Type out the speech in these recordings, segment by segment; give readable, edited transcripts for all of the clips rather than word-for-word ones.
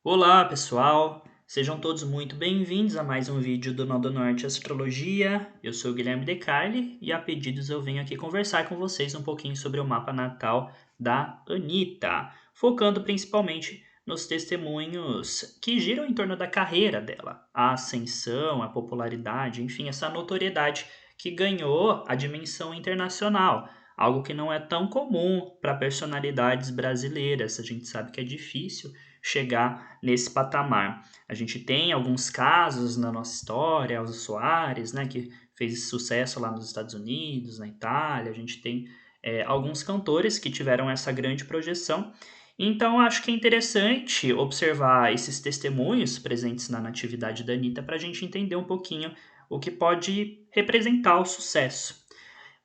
Olá, pessoal! Sejam todos muito bem-vindos a mais um vídeo do Nó do Norte Astrologia. Eu sou o Guilherme De Carli e a pedidos eu venho aqui conversar com vocês um pouquinho sobre o mapa natal da Anitta, focando principalmente nos testemunhos que giram em torno da carreira dela, a ascensão, a popularidade, enfim, essa notoriedade que ganhou a dimensão internacional, algo que não é tão comum para personalidades brasileiras. A gente sabe que é difícil chegar nesse patamar. A gente tem alguns casos na nossa história, Elza Soares, né, que fez sucesso lá nos Estados Unidos, na Itália. A gente tem alguns cantores que tiveram essa grande projeção. Então, acho que é interessante observar esses testemunhos presentes na natividade da Anitta para a gente entender um pouquinho o que pode representar o sucesso.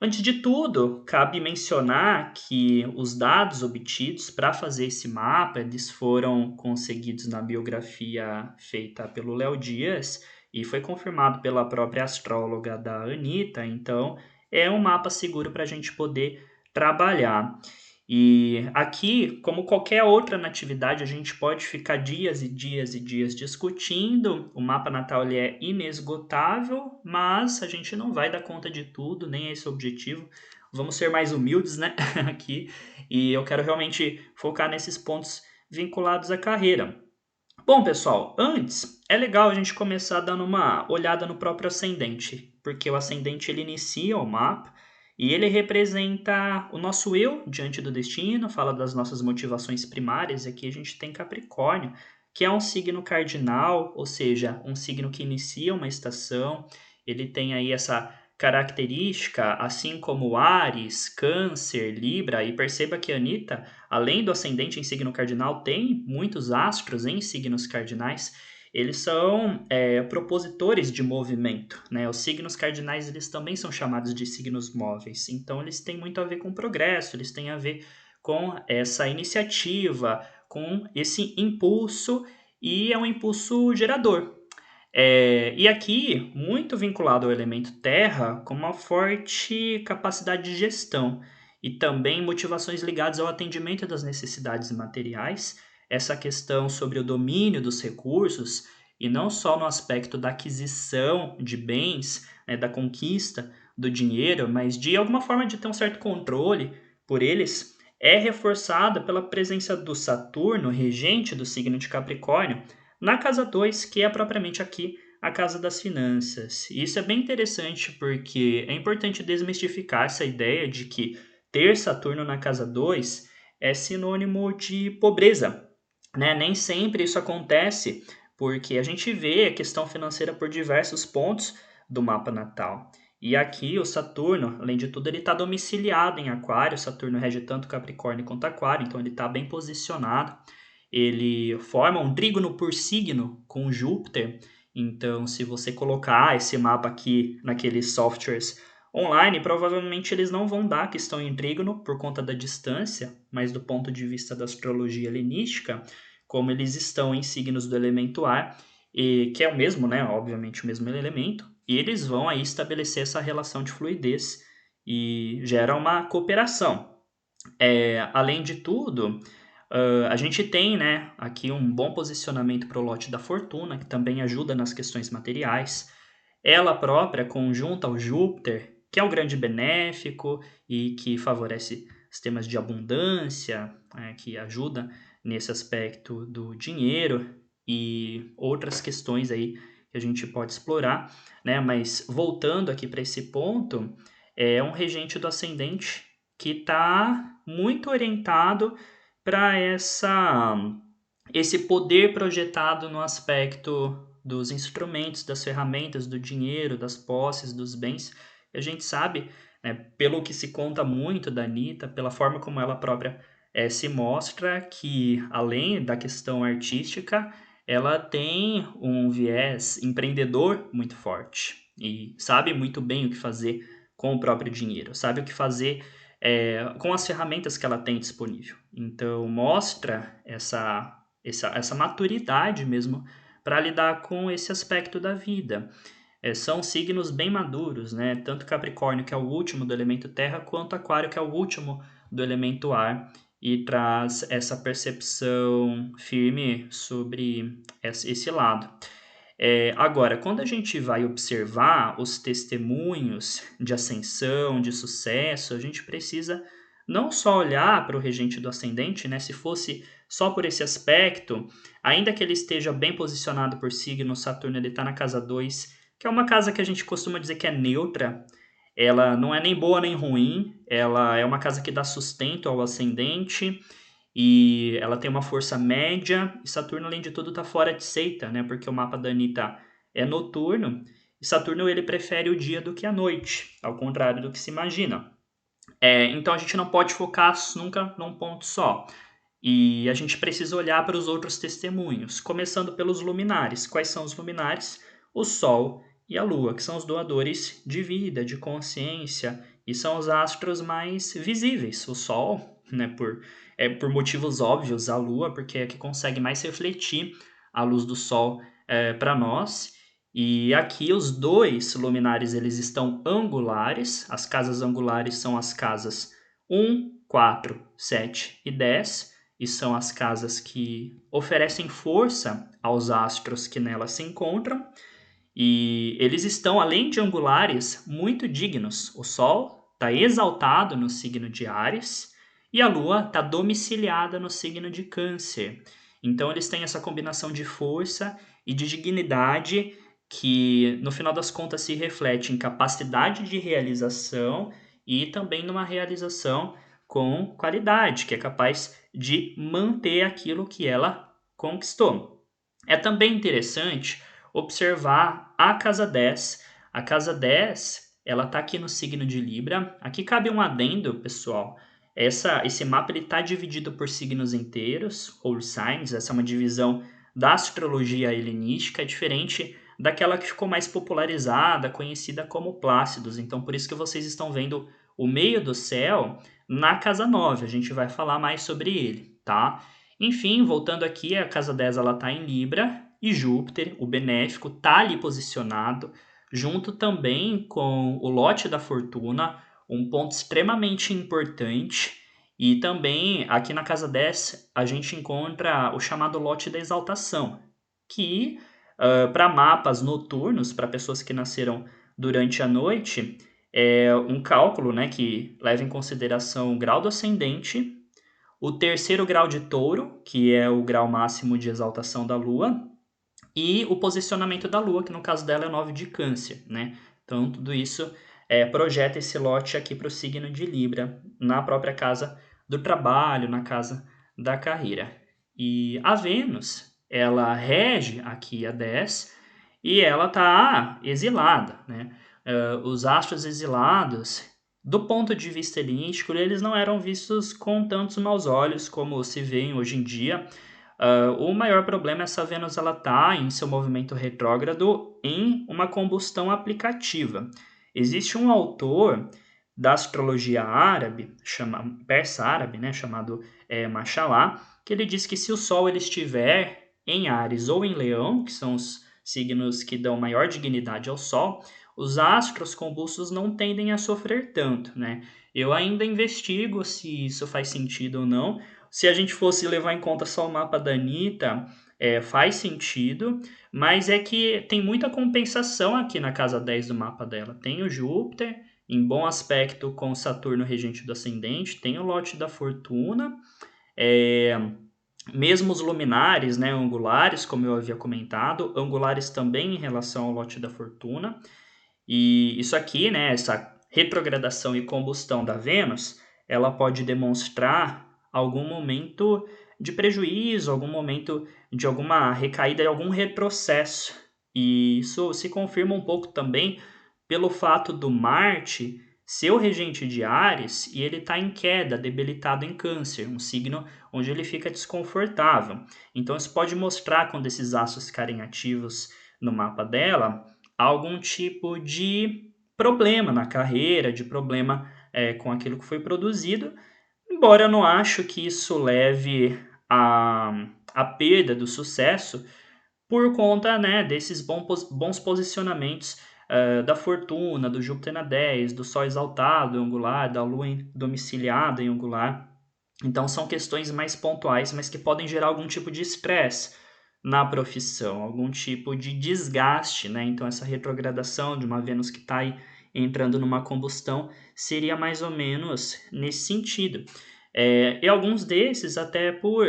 Antes de tudo, cabe mencionar que os dados obtidos para fazer esse mapa, eles foram conseguidos na biografia feita pelo Léo Dias e foi confirmado pela própria astróloga da Anitta, então é um mapa seguro para a gente poder trabalhar. E aqui, como qualquer outra natividade, a gente pode ficar dias e dias e dias discutindo. O mapa natal ele é inesgotável, mas a gente não vai dar conta de tudo, nem é esse o objetivo. Vamos ser mais humildes, né, aqui. E eu quero realmente focar nesses pontos vinculados à carreira. Bom, pessoal, antes é legal a gente começar dando uma olhada no próprio ascendente, porque o ascendente ele inicia o mapa e ele representa o nosso eu diante do destino, fala das nossas motivações primárias. E aqui a gente tem Capricórnio, que é um signo cardinal, ou seja, um signo que inicia uma estação. Ele tem aí essa característica, assim como Áries, Câncer, Libra, e perceba que a Anitta, além do ascendente em signo cardinal, tem muitos astros em signos cardinais. Eles são propositores de movimento, né? Os signos cardinais eles também são chamados de signos móveis, então eles têm muito a ver com progresso, eles têm a ver com essa iniciativa, com esse impulso, e é um impulso gerador. E aqui, muito vinculado ao elemento terra, com uma forte capacidade de gestão e também motivações ligadas ao atendimento das necessidades materiais, essa questão sobre o domínio dos recursos, e não só no aspecto da aquisição de bens, né, da conquista do dinheiro, mas de alguma forma de ter um certo controle por eles, é reforçada pela presença do Saturno, regente do signo de Capricórnio, na casa 2, que é propriamente aqui a casa das finanças. E isso é bem interessante porque é importante desmistificar essa ideia de que ter Saturno na casa 2 é sinônimo de pobreza, né? Nem sempre isso acontece, porque a gente vê a questão financeira por diversos pontos do mapa natal. E aqui o Saturno, além de tudo, ele está domiciliado em Aquário. Saturno rege tanto Capricórnio quanto Aquário, então ele está bem posicionado. Ele forma um trígono por signo com Júpiter. Então, se você colocar esse mapa aqui naqueles softwares online, provavelmente eles não vão dar que estão em trígono por conta da distância, mas do ponto de vista da astrologia helenística, como eles estão em signos do elemento ar, e que é o mesmo, né? Obviamente o mesmo elemento, e eles vão aí estabelecer essa relação de fluidez e gera uma cooperação. Além de tudo, a gente tem, né, aqui um bom posicionamento para o lote da fortuna, que também ajuda nas questões materiais. Ela própria, conjunta ao Júpiter, que é um grande benéfico e que favorece sistemas de abundância, que ajuda nesse aspecto do dinheiro e outras questões aí que a gente pode explorar, né? Mas voltando aqui para esse ponto, é um regente do ascendente que está muito orientado para esse poder projetado no aspecto dos instrumentos, das ferramentas, do dinheiro, das posses, dos bens. E a gente sabe, né, pelo que se conta muito da Anitta, pela forma como ela própria se mostra, que além da questão artística, ela tem um viés empreendedor muito forte e sabe muito bem o que fazer com o próprio dinheiro, sabe o que fazer com as ferramentas que ela tem disponível. Então, mostra essa maturidade mesmo para lidar com esse aspecto da vida. São signos bem maduros, né? Tanto Capricórnio, que é o último do elemento terra, quanto Aquário, que é o último do elemento ar. e traz essa percepção firme sobre esse lado. Agora, quando a gente vai observar os testemunhos de ascensão, de sucesso, a gente precisa não só olhar para o regente do ascendente, né? Se fosse só por esse aspecto, ainda que ele esteja bem posicionado por signo, Saturno ele está na casa 2, que é uma casa que a gente costuma dizer que é neutra. Ela não é nem boa nem ruim, ela é uma casa que dá sustento ao ascendente, e ela tem uma força média, e Saturno, além de tudo, está fora de seita, né? Porque o mapa da Anitta é noturno, e Saturno ele prefere o dia do que a noite, ao contrário do que se imagina. Então a gente não pode focar nunca num ponto só. E a gente precisa olhar para os outros testemunhos, começando pelos luminares. Quais são os luminares? O Sol e a Lua, que são os doadores de vida, de consciência, e são os astros mais visíveis. O Sol, né, por motivos óbvios, a Lua, porque é que consegue mais refletir a luz do Sol para nós. E aqui os dois luminares eles estão angulares. As casas angulares são as casas 1, 4, 7 e 10 e são as casas que oferecem força aos astros que nelas se encontram, e eles estão, além de angulares, muito dignos. O Sol está exaltado no signo de Áries e a Lua está domiciliada no signo de Câncer. Então eles têm essa combinação de força e de dignidade que, no final das contas, se reflete em capacidade de realização e também numa realização com qualidade, que é capaz de manter aquilo que ela conquistou. É também interessante observar a casa 10. A casa 10, ela está aqui no signo de Libra. Aqui cabe um adendo, pessoal. Esse mapa está dividido por signos inteiros, whole signs. Essa é uma divisão da astrologia helenística, diferente daquela que ficou mais popularizada, conhecida como Plácidos. Então, por isso que vocês estão vendo o meio do céu na casa 9. A gente vai falar mais sobre ele, tá? Enfim, voltando aqui, a casa 10 ela está em Libra e Júpiter, o benéfico, está ali posicionado, junto também com o lote da fortuna, um ponto extremamente importante. E também aqui na casa 10 a gente encontra o chamado lote da exaltação, que para mapas noturnos, para pessoas que nasceram durante a noite, é um cálculo, né, que leva em consideração o grau do ascendente, o terceiro grau de touro, que é o grau máximo de exaltação da Lua, e o posicionamento da Lua, que no caso dela é 9 de Câncer, né? Então, tudo isso projeta esse lote aqui para o signo de Libra, na própria casa do trabalho, na casa da carreira. E a Vênus, ela rege aqui a 10 e ela está exilada, né? Os astros exilados, do ponto de vista helenístico, eles não eram vistos com tantos maus olhos como se veem hoje em dia. O maior problema é essa Vênus ela está em seu movimento retrógrado em uma combustão aplicativa. Existe um autor da astrologia árabe, persa árabe, né, chamado Machalá, que ele diz que se o Sol ele estiver em Áries ou em Leão, que são os signos que dão maior dignidade ao Sol, os astros combustos não tendem a sofrer tanto, né? Eu ainda investigo se isso faz sentido ou não. Se a gente fosse levar em conta só o mapa da Anitta, faz sentido, mas é que tem muita compensação aqui na casa 10 do mapa dela. Tem o Júpiter, em bom aspecto com Saturno regente do ascendente, tem o lote da fortuna, mesmo os luminares, né, angulares, como eu havia comentado, angulares também em relação ao lote da fortuna. E isso aqui, né, essa retrogradação e combustão da Vênus, ela pode demonstrar algum momento de prejuízo, algum momento de alguma recaída e algum retrocesso. E isso se confirma um pouco também pelo fato do Marte ser o regente de Áries e ele está em queda, debilitado em Câncer, um signo onde ele fica desconfortável. Então isso pode mostrar, quando esses astros ficarem ativos no mapa dela, algum tipo de problema na carreira, de problema com aquilo que foi produzido, embora eu não acho que isso leve à perda do sucesso por conta, né, desses bons posicionamentos da fortuna, do Júpiter na 10, do Sol exaltado em angular, da Lua domiciliada em angular. Então são questões mais pontuais, mas que podem gerar algum tipo de estresse na profissão, algum tipo de desgaste, né? Então essa retrogradação de uma Vênus que está aí entrando numa combustão seria mais ou menos nesse sentido. E alguns desses até por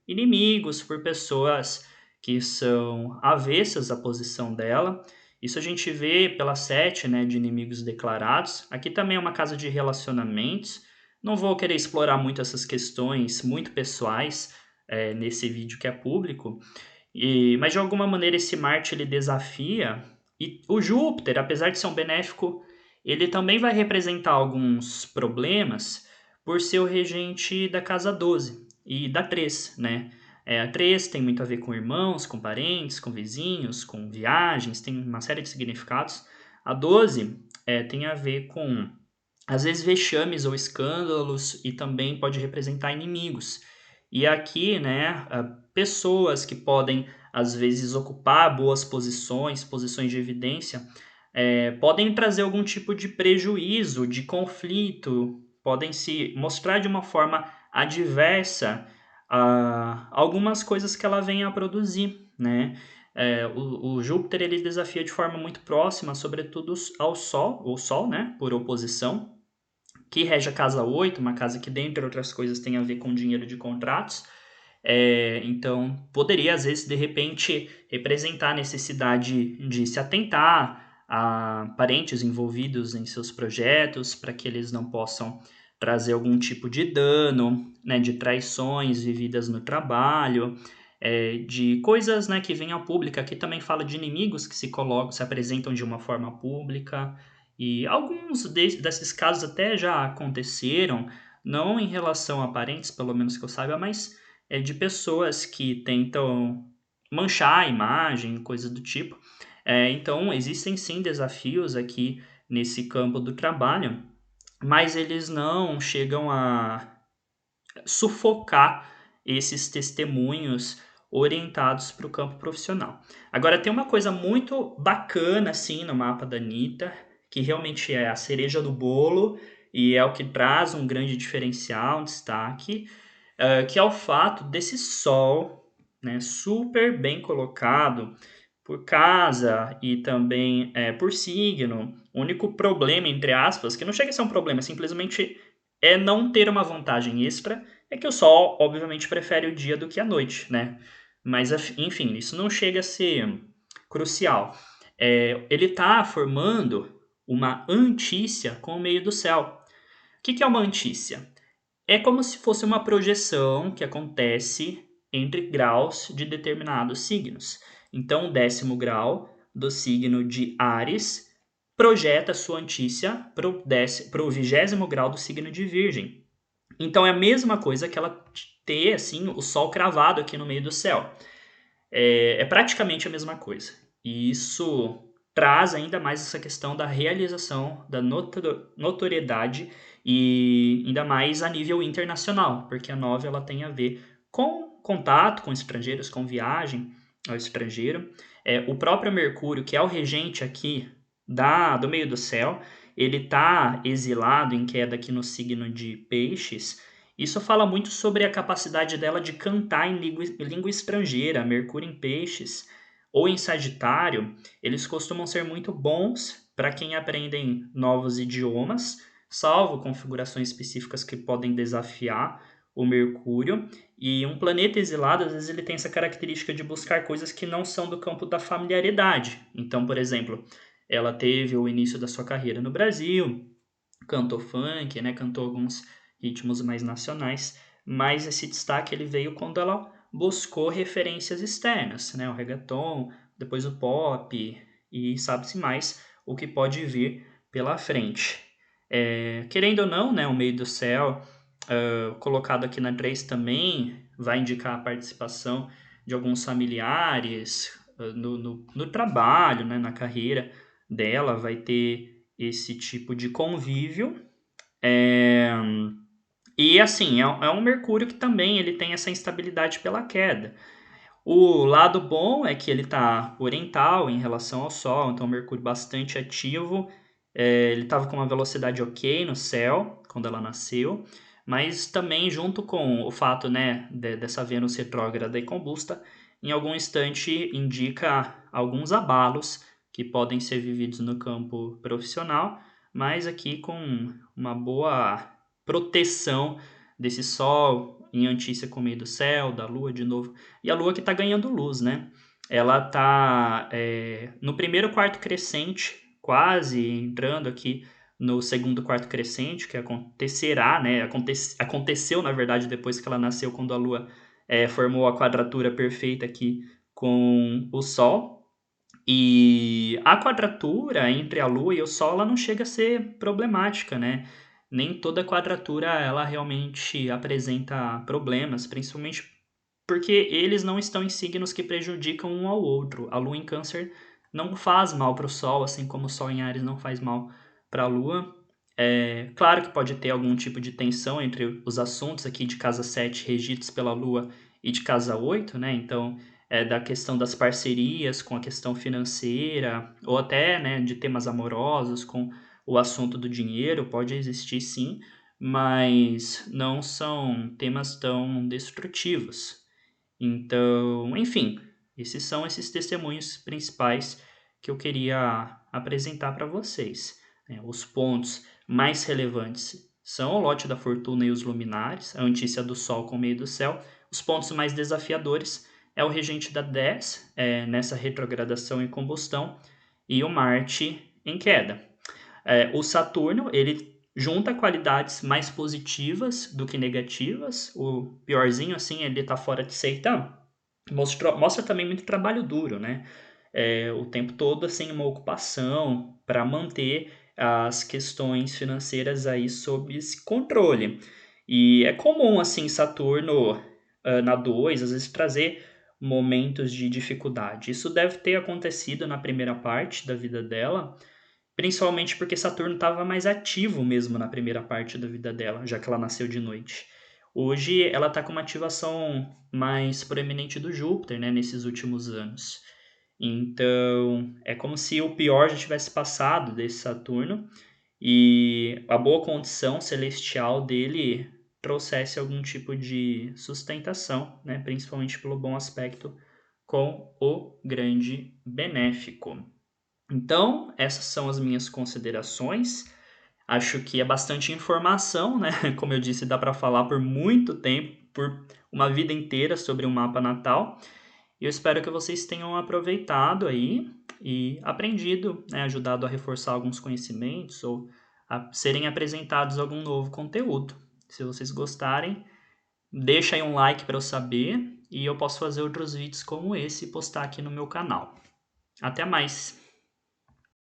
inimigos, por pessoas que são avessas à posição dela. Isso a gente vê pela sete, né, de inimigos declarados. Aqui também é uma casa de relacionamentos. Não vou querer explorar muito essas questões muito pessoais nesse vídeo que é público, mas de alguma maneira esse Marte ele desafia, e o Júpiter, apesar de ser um benéfico, ele também vai representar alguns problemas por ser o regente da casa 12 e da 3, né? A 3 tem muito a ver com irmãos, com parentes, com vizinhos, com viagens, tem uma série de significados. A 12 tem a ver com às vezes vexames ou escândalos e também pode representar inimigos. E aqui, né, pessoas que podem às vezes ocupar boas posições, posições de evidência, podem trazer algum tipo de prejuízo, de conflito, podem se mostrar de uma forma adversa a algumas coisas que ela vem a produzir, né? O Júpiter ele desafia de forma muito próxima, sobretudo ao Sol, o Sol, né, por oposição, que rege a casa 8, uma casa que, dentre outras coisas, tem a ver com dinheiro de contratos. Então, poderia, às vezes, de repente, representar a necessidade de se atentar a parentes envolvidos em seus projetos, para que eles não possam trazer algum tipo de dano, né, de traições vividas no trabalho, de coisas, né, que vêm ao público. Aqui também fala de inimigos que se colocam, se apresentam de uma forma pública, e alguns desses casos até já aconteceram, não em relação a parentes, pelo menos que eu saiba, mas de pessoas que tentam manchar a imagem, coisas do tipo. Então, existem sim desafios aqui nesse campo do trabalho, mas eles não chegam a sufocar esses testemunhos orientados para o campo profissional. Agora, tem uma coisa muito bacana assim no mapa da Anitta, que realmente é a cereja do bolo e é o que traz um grande diferencial, um destaque, que é o fato desse Sol, né, super bem colocado por casa e também por signo. O único problema, entre aspas, que não chega a ser um problema, simplesmente é não ter uma vantagem extra, é que o Sol, obviamente, prefere o dia do que a noite, né? Mas, enfim, isso não chega a ser crucial. Ele está formando uma antícia com o meio do céu. O que é uma antícia? É como se fosse uma projeção que acontece entre graus de determinados signos. Então, o 10º grau do signo de Áries projeta sua antícia para o 20º grau do signo de Virgem. Então, é a mesma coisa que ela ter assim, o Sol cravado aqui no meio do céu. É praticamente a mesma coisa. E isso traz ainda mais essa questão da realização, da notoriedade e ainda mais a nível internacional, porque a 9 ela tem a ver com contato com estrangeiros, com viagem ao estrangeiro. O próprio Mercúrio, que é o regente aqui do meio do céu, ele está exilado em queda aqui no signo de Peixes. Isso fala muito sobre a capacidade dela de cantar em língua estrangeira. Mercúrio em Peixes ou em Sagitário, eles costumam ser muito bons para quem aprendem novos idiomas, salvo configurações específicas que podem desafiar o Mercúrio. E um planeta exilado, às vezes, ele tem essa característica de buscar coisas que não são do campo da familiaridade. Então, por exemplo, ela teve o início da sua carreira no Brasil, cantou funk, né, cantou alguns ritmos mais nacionais, mas esse destaque ele veio quando ela buscou referências externas, né, o reggaeton, depois o pop e sabe-se mais o que pode vir pela frente. Querendo ou não, né, o meio do céu, colocado aqui na 3 também, vai indicar a participação de alguns familiares no trabalho, né, na carreira dela, vai ter esse tipo de convívio. E assim, é um Mercúrio que também ele tem essa instabilidade pela queda. O lado bom é que ele está oriental em relação ao Sol, então Mercúrio bastante ativo. Ele estava com uma velocidade ok no céu quando ela nasceu, Mas também junto com o fato, né, dessa Vênus retrógrada e combusta, em algum instante indica alguns abalos que podem ser vividos no campo profissional, mas aqui com uma boa proteção desse Sol em antícia com o meio do céu, da Lua de novo, e a Lua que está ganhando luz, né? Ela está no primeiro quarto crescente, quase entrando aqui no segundo quarto crescente, que acontecerá, né? Aconteceu, na verdade, depois que ela nasceu, quando a Lua formou a quadratura perfeita aqui com o Sol. E a quadratura entre a Lua e o Sol, ela não chega a ser problemática, né? Nem toda quadratura ela realmente apresenta problemas, principalmente porque eles não estão em signos que prejudicam um ao outro. A Lua em Câncer não faz mal para o Sol, assim como o Sol em Áries não faz mal para a Lua. Claro que pode ter algum tipo de tensão entre os assuntos aqui de casa 7 regidos pela Lua e de casa 8, né? Então, da questão das parcerias com a questão financeira, ou até, né, de temas amorosos com o assunto do dinheiro, pode existir sim, mas não são temas tão destrutivos. Então, enfim, esses são esses testemunhos principais que eu queria apresentar para vocês, né? Os pontos mais relevantes são o lote da fortuna e os luminares, a antícia do Sol com o meio do céu. Os pontos mais desafiadores é o regente da 10, nessa retrogradação em combustão, e o Marte em queda. O Saturno, ele junta qualidades mais positivas do que negativas. O piorzinho, assim, ele tá fora de seita. Mostra também muito trabalho duro, né? O tempo todo, assim, uma ocupação para manter as questões financeiras aí sob esse controle. E é comum, assim, Saturno na 2, às vezes trazer momentos de dificuldade. Isso deve ter acontecido na primeira parte da vida dela, principalmente porque Saturno estava mais ativo mesmo na primeira parte da vida dela, já que ela nasceu de noite. Hoje ela está com uma ativação mais proeminente do Júpiter, né, nesses últimos anos. Então, é como se o pior já tivesse passado desse Saturno e a boa condição celestial dele trouxesse algum tipo de sustentação, né, principalmente pelo bom aspecto com o grande benéfico. Então, essas são as minhas considerações. Acho que é bastante informação, né? Como eu disse, dá para falar por muito tempo, por uma vida inteira sobre um mapa natal. E eu espero que vocês tenham aproveitado aí e aprendido, né? Ajudado a reforçar alguns conhecimentos ou a serem apresentados algum novo conteúdo. Se vocês gostarem, deixa aí um like para eu saber e eu posso fazer outros vídeos como esse e postar aqui no meu canal. Até mais!